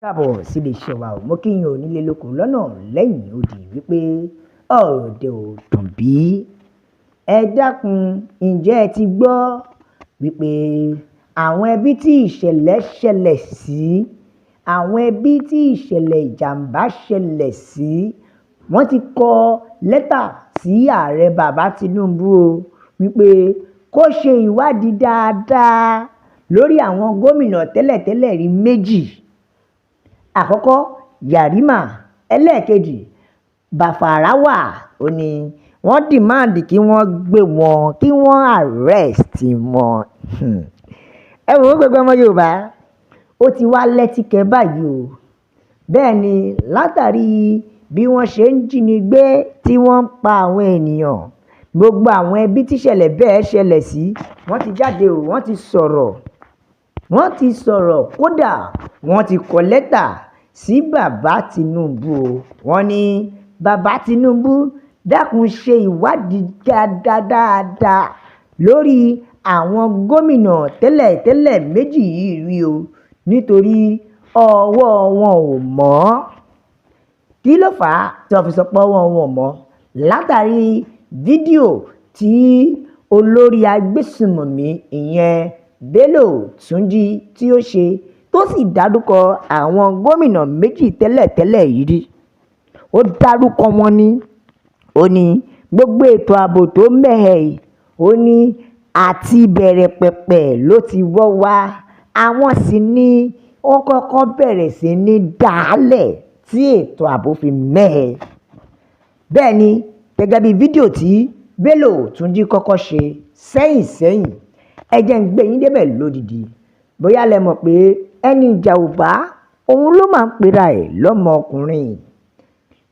Káàbọ̀ sí iléeṣẹ́ wa o, mo kí yín o nílé lóko lọ́nà lẹ́yìn odi wípé ọ̀dẹ̀ ò dùn bí. Ẹ dákun, ǹjẹ́ ẹ ti gbọ́ wípé àwọn ẹbí tí ìṣẹ̀lẹ̀ ṣẹlẹ̀ sí, àwọn ẹbí tí ìṣẹ̀lẹ̀ ìjàmbá ṣẹlẹ̀ sí, wọ́n ti kọ lẹ́tà sí ààrẹ bàbá Tinubu o wípé kó ṣe ìwádìí dáadáa lórí àwọn gómìnà tẹ́lẹ̀tẹ́lẹ̀ rí méjì. Àkọ́kọ́ Yarima, ẹlẹ́ẹ̀kejì Bafarawa. Ó ní wọ́n dìmáàndì kí wọ́n gbé wọn, kí wọ́n arrest wọn. Ẹ wò ó gbogbo ọmọ Yorùbá, ó ti wá lẹ́tíkẹ́ báyìí o. Bẹ́ẹ̀ ni látàrí bí wọ́n ṣe ń jínigbé tí wọ́n ń pa àwọn ènìyàn, gbogbo àwọn ẹbí tíṣẹ̀lẹ̀ bẹ́ẹ̀ ṣẹlẹ̀ sí, wọ́n ti jáde o, wọ́n ti sọ̀rọ̀ kódà wọ́n ti kọ lẹ́tà sí bàbá Tinubu o. Wọ́n ní bàbá Tinubu dákun ṣe ìwádìí dáadáa lórí àwọn gómìnà tẹ́lẹ̀tẹ́lẹ̀ méjì yìí rí o, nítorí ọwọ́ wọn ò mọ́. Kí ló fà á tí wọ́n fi sọ pé ọwọ́ wọn ò mọ́? Látàrí fídíò tí olórí agbésùnmọ̀mí ìyẹn Bello Túnjí tí ó ṣe, tó sì dárúkọ àwọn gómìnà méjì tẹ́lẹ̀tẹ́lẹ̀ yìí rí. Ó dárúkọ wọn ní, ó ní gbogbo ètò ààbò tó mẹ́hẹ̀, ó ní àti bẹ̀rẹ̀ pẹ̀pẹ̀ ló ti wọ́ wá. Àwọn sì ni wọ́n kọ́kọ́ bẹ̀rẹ̀ sí ní dàálẹ̀ tí ètò ààbò fi mẹ́hẹ̀. Bẹ́ẹ̀ ni gẹ́gẹ́ bí fídíò tí Bello Túnjí kọ́kọ́ ṣe sẹ́yìn, ẹ jẹ́ ń gbé yín débẹ̀ lódìdí. Bóyá lẹ mọ̀ pé ẹni ìjà ò bá, òun ló máa ń pera ẹ̀ lọ́mọ ọkùnrin.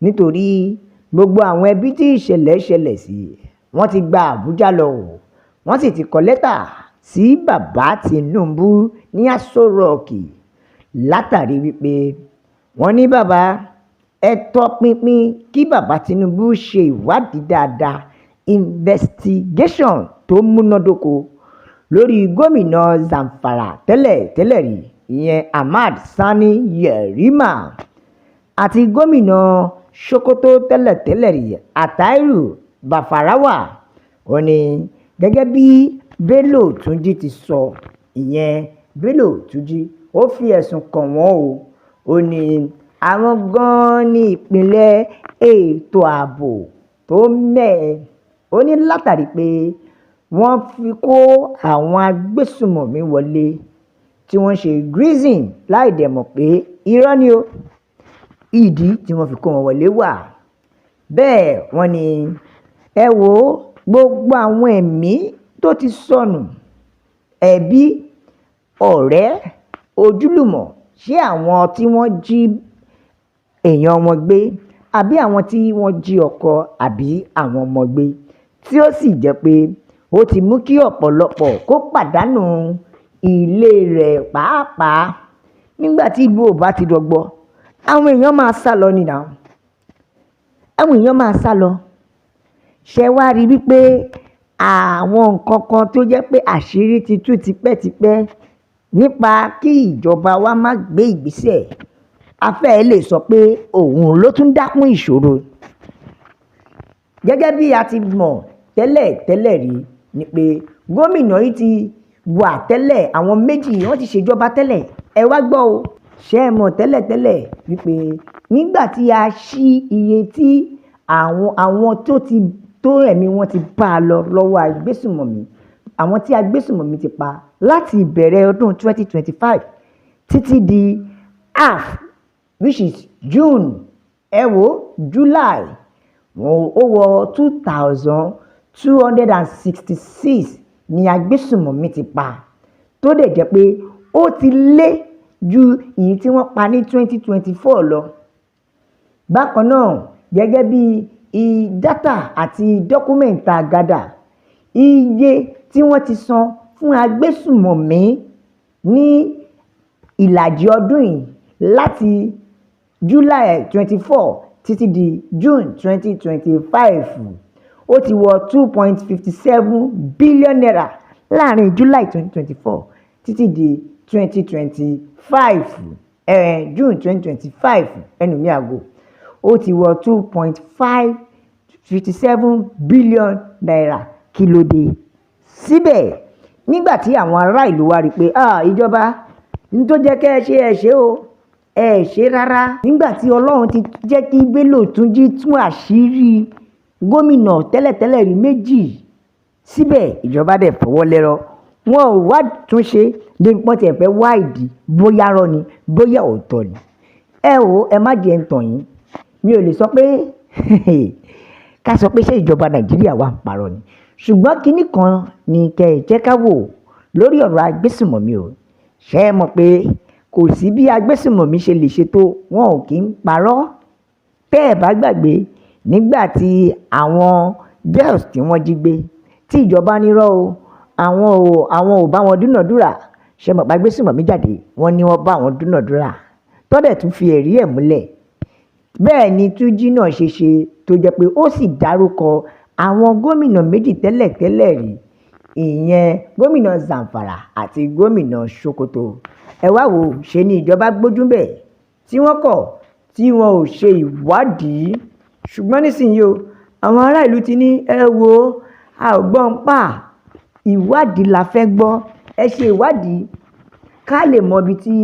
Nítorí gbogbo àwọn ẹbí tí ìṣẹ̀lẹ̀ ṣẹlẹ̀ sí, wọ́n ti gba Àbújá lọ o. Wọ́n sì ti kọ lẹ́tà sí bàbá Tinubu ní Aso Rock látàrí wípé wọ́n ní bàbá ẹ tọpinpin kí bàbá Tinubu ṣe ìwádìí dáadáa, investigation tó múnádóko lórí gómìnà Zamfara tẹ́lẹ̀ rí ìyẹn Ahmad Sani Yarima àti gómìnà Sokoto tẹ́lẹ̀ rí Attairu Bafarawa. Ó ní gẹ́gẹ́ bí Bello Túnjí ti sọ, ìyẹn Bello Túnjí ó fi ẹ̀sùn kàn wọ́n o. Ó ní àwọn gan-an ní ìpínlẹ̀ ètò ààbò tó mẹ́ẹ̀. Ó ní látàrí pé wọ́n fi kó àwọn agbésùnmọ̀mí wọlé tí wọ́n ṣe grazing láì dẹ̀ mọ̀ pé irọ́ ni o, ìdí tí wọ́n fi kó wọn wọlé wà. Bẹ́ẹ̀ wọ́n ní ẹ wò ó, gbogbo àwọn ẹ̀mí tó ti sọnù, ẹbí, ọ̀rẹ́, ojúlùmọ̀, ṣé àwọn tí wọ́n jí èèyàn wọn gbé, àbí àwọn tí wọ́n jí ọkọ àbí àwọn ọmọ gbé, tí ó sì jẹ́ pé ó ti mú kí ọ̀pọ̀lọpọ̀ kó pàdánù ilé rẹ̀ pàápàá. Nígbà tí ìlú ò bá ti rọgbọ, àwọn èèyàn máa sá lọ nìyà. Ṣé wá rí wípé àwọn nǹkan kan tó jẹ́ pé àṣírí ti tú tipẹ́tipẹ́ nípa kí ìjọba wa má gbé ìgbésẹ̀, a fẹ́ lè sọ pé òun ló tún dákún ìṣòro. Gẹ́gẹ́ bí a ti mọ̀ tẹ́lẹ̀ rí ni pé gómìnà yìí ti wà tẹ́lẹ̀, àwọn méjì wọ́n ti ṣèjọba tẹ́lẹ̀. Ẹ wá gbọ́ o, ṣé ẹ mọ̀ tẹ́lẹ̀ wípé nígbà tí a ṣí iye tí àwọn tó ẹ̀mí wọn ti bá a lọ lọ́wọ́ agbésùnmọ̀mí, àwọn tí agbésùnmọ̀mí ti pa láti ìbẹ̀rẹ̀ ọdún 2025 títí di half, which is June, July, ó wọ 2,266 ni agbésùnmọ̀mí ti pa, tó dẹ̀ jẹ́ pé ó ti lé ju èyí tí wọ́n pa ní 2024 lọ. Bákan náà, gẹ́gẹ́ bí dátà àti dọ́kúmẹ̀ntì àgádà, iye tí wọ́n ti san fún agbésùnmọ̀mí ní ìlàjì ọdún yìí láti July 24 títí di June 2025, ó ti wọ 2.57 billion naira láàrin July 2024 títí di 2025. June 2025 ẹnu mi àgò ó ti wọ 2.557 billion naira. Kí ló dé? Síbẹ̀ nígbà tí àwọn ará ìlú wa rí pé ìjọba ní tó jẹ́ kẹ́ ẹ ṣe o ẹ ṣe rárá. Nígbà tí Ọlọ́run ti jẹ́ kí Bello Túnjí tún àṣírí gómìnà tẹ́lẹ̀tẹ́lẹ̀ rí méjì, síbẹ̀ ìjọba dẹ̀ fọwọ́ lẹ́rọ̀. Wọn ò wá túnṣe débi pọ́n tiẹ̀ fẹ́ wá ìdí bóyá rọ́ ni bóyá òótọ́ ni. Ẹ má jẹ́ ń tàn yín, mi ò lè sọ pé ká sọ pé ṣé ìjọba Nàìjíríà wà ń parọ́ ni. Ṣùgbọ́n kinní kan ni kẹ́ ẹ jẹ́ ká wò lórí ọ̀rọ̀ agbésùnmọ̀mí o. Ṣé ẹ mọ̀ pé kò sí bí agbésùnmọ̀mí ṣe lè ṣe tó, wọn ò kí ń parọ́. Tẹ́ ẹ bá gbàgbé nígbà tí àwọn girls tí wọ́n jí gbé tí ìjọba nírọ́ o àwọn ò bá wọn dúnàdúrà, ṣé mọ̀ pé agbésùnmọ̀mí jáde wọ́n ní wọ́n bá wọn dúnàdúrà tọ́dẹ̀ tún fi ẹ̀rí ẹ̀ múlẹ̀. Bẹ́ẹ̀ ni Túnjí náà ṣe tó jẹ́ pé ó sì dárúkọ àwọn gómìnà méjì tẹ́lẹ̀tẹ́lẹ̀ rí, ìyẹn gómìnà Zamfara àti gómìnà Sokoto. Ẹ wá wò ṣe ni ìjọba gbójúbẹ̀ tí wọ́n kọ̀ tí wọn ò ṣe ìwádìí. Ṣùgbọ́n nísìnyí o àwọn ará ìlú ti ní ẹ wo a ò gbọ́n pa ìwádìí la fẹ́ gbọ́. Ẹ ṣe ìwádìí ká lè mọ ibi tí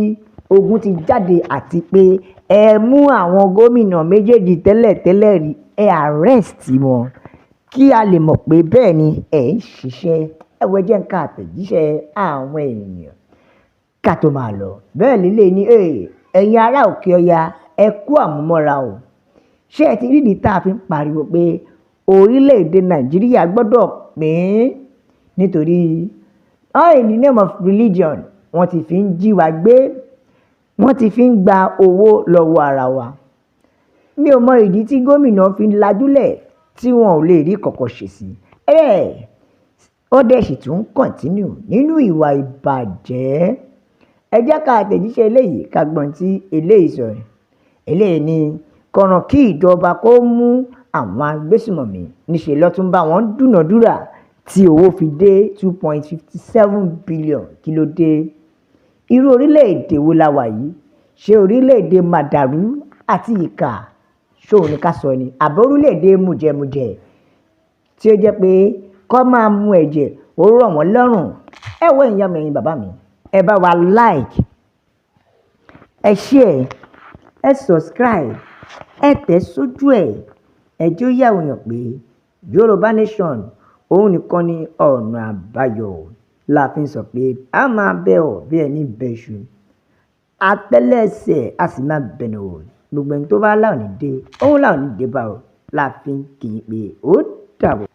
ogun ti jáde àti pé ẹ mú àwọn gómìnà méjèèjì tẹ́lẹ̀tẹ́lẹ̀ rí ẹ arrest wọn kí a lè mọ̀ pé bẹ́ẹ̀ ni ẹ̀ ń ṣiṣẹ́. Ẹ wọ jẹ́ nǹkan àtẹ̀jíṣẹ́ àwọn ènìyàn ká tó máa lọ. Bẹ́ẹ̀ lílé ní ẹ̀yin ará òkè ọya ẹ kú àmúmọ́ra o. Ṣé ẹ ti rí ìdí tá a fi ń pariwo pé orílẹ̀-èdè Nàìjíríà gbọ́dọ̀ pín nítorí in the name of religion wọ́n ti fi ń jí wa gbé, wọ́n ti fi ń gba owó lọ́wọ́ ara wa. Mi ò mọ ìdí tí gómìnà fi ń lajúlẹ̀ tí wọn ò lè rí kọ̀kọ̀ ṣe sí. Ó dẹ̀ sì tún continue nínú ìwà ìbàjẹ́. Ẹ jẹ́ ká àtẹ̀jíṣẹ́ eléyìí ká gbọ́n tí eléyìí sọ. Eléyìí ni kọ̀ràn kí ìjọba kó mú àwọn agbésùnmọ̀mí níṣẹ́ lọ́tún bá wọn dúnàdúrà tí owó fi dé 2.57 billion. Kí ló dé? Irú orílẹ̀-èdè wo la wà yìí? Ṣé orílẹ̀-èdè màdàrú àti ìkà ṣóun ni ká sọ ni? Àbí orílẹ̀-èdè mùjẹmùjẹ tí ó jẹ́ pé kọ́ máa mu ẹ̀jẹ̀ ó rọ̀ wọ́n lọ́rùn? Ẹ wọ ìyá mi ẹ̀yin bàbá mi, ẹ bá wa like, ẹ share, ẹ subscribe, ẹ tẹ̀ sójú ẹ jẹ́ ó yà wòyàn pé Yorùbá Nation òun nìkan ni ọ̀nà àbáyọ. La fi ń sọ pé a máa bẹ̀ ọ́ bí ẹni bẹ̀ṣù àtẹ́lẹsẹ̀ a sì máa bẹ̀nà o. Gbogbo ẹni tó bá láwọn ní dé òun láwọn ní dé bá o. La fi ń kì í pé ó dàbọ̀.